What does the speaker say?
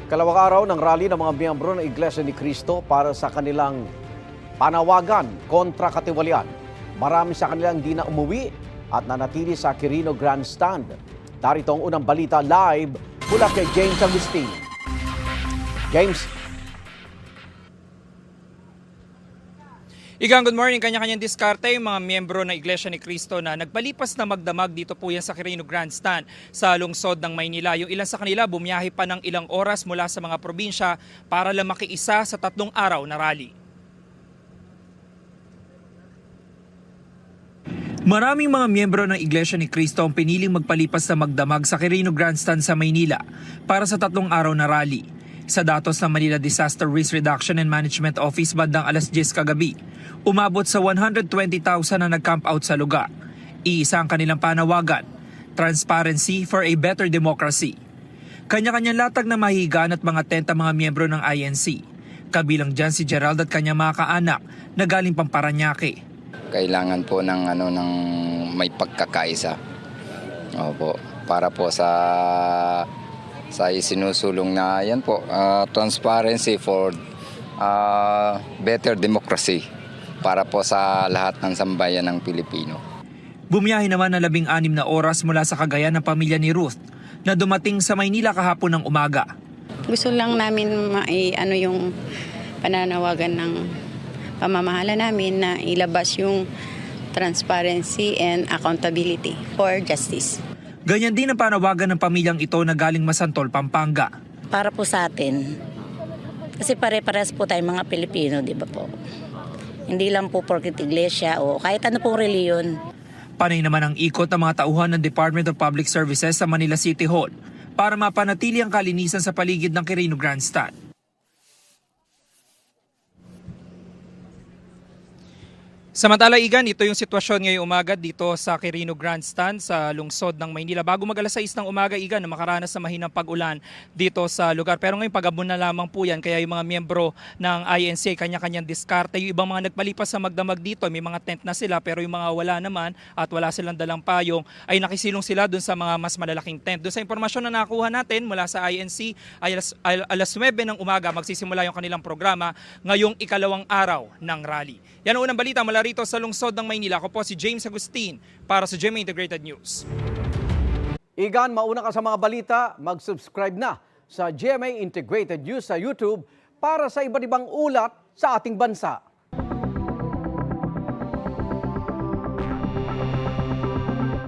Kalawang araw ng rally ng mga miyembro ng Iglesia ni Cristo para sa kanilang panawagan kontra katiwalian. Marami sa kanilang di na umuwi at nanatili sa Quirino Grandstand. Darito ang unang balita live mula kay James Agustin. James. Igang good morning, kanya-kanyang diskarte yung mga miyembro ng Iglesia ni Cristo na nagpalipas na magdamag dito po yan sa Quirino Grandstand sa lungsod ng Maynila. Yung ilan sa kanila bumiyahe pa ng ilang oras mula sa mga probinsya para lang makiisa sa 3 araw na rally. Maraming mga miyembro ng Iglesia ni Cristo ang piniling magpalipas na magdamag sa Quirino Grandstand sa Maynila para sa 3 araw na rally. Sa datos ng Manila Disaster Risk Reduction and Management Office bandang alas 10 kagabi, umabot sa 120,000 na nag-camp out sa lugar. Iisa ang kanilang panawagan, Transparency for a Better Democracy. Kanya-kanyang latag na mahihigaan at mga tent ang mga miyembro ng INC. Kabilang dyan si Gerald at kanyang mga kaanak na galing Paranaque. Kailangan po ng may pagkakaisa. Opo, para po sa isinusulong na yan po, transparency for better democracy para po sa lahat ng sambayan ng Pilipino. Bumiyahe naman ng 16 na oras mula sa Cagayan ng pamilya ni Ruth na dumating sa Maynila kahapon ng umaga. Gusto lang namin yung pananawagan ng pamamahala namin na ilabas yung transparency and accountability for justice. Ganyan din ang panawagan ng pamilyang ito na galing Masantol, Pampanga. Para po sa atin, kasi pare-pares po tayong mga Pilipino, di ba po? Hindi lang po porket iglesia o kahit ano pong reliyon. Panay naman ang ikot ng mga tauhan ng Department of Public Services sa Manila City Hall para mapanatili ang kalinisan sa paligid ng Quirino Grandstand. Samantala, Igan, ito yung sitwasyon ngayong umaga dito sa Quirino Grandstand sa lungsod ng Maynila. Bago mag-alas 6 ng umaga, Igan, na makaranas sa mahinang pag-ulan dito sa lugar. Pero ngayon pag-abon na lamang po yan, kaya yung mga miyembro ng INC kanya-kanyang diskarte. Yung ibang mga nagpalipas sa magdamag dito, may mga tent na sila, pero yung mga wala naman at wala silang dalang payong, ay nakisilong sila dun sa mga mas malalaking tent. Doon sa impormasyon na nakuha natin mula sa INC, ay alas 9 ng umaga magsisimula yung kanilang programa ngayong ikalawang araw ng rally. Yan ang unang balita mula rito sa lungsod ng Maynila. Ako po si James Agustin para sa GMA Integrated News. Igan, mauna ka sa mga balita, mag-subscribe na sa GMA Integrated News sa YouTube para sa iba't ibang ulat sa ating bansa.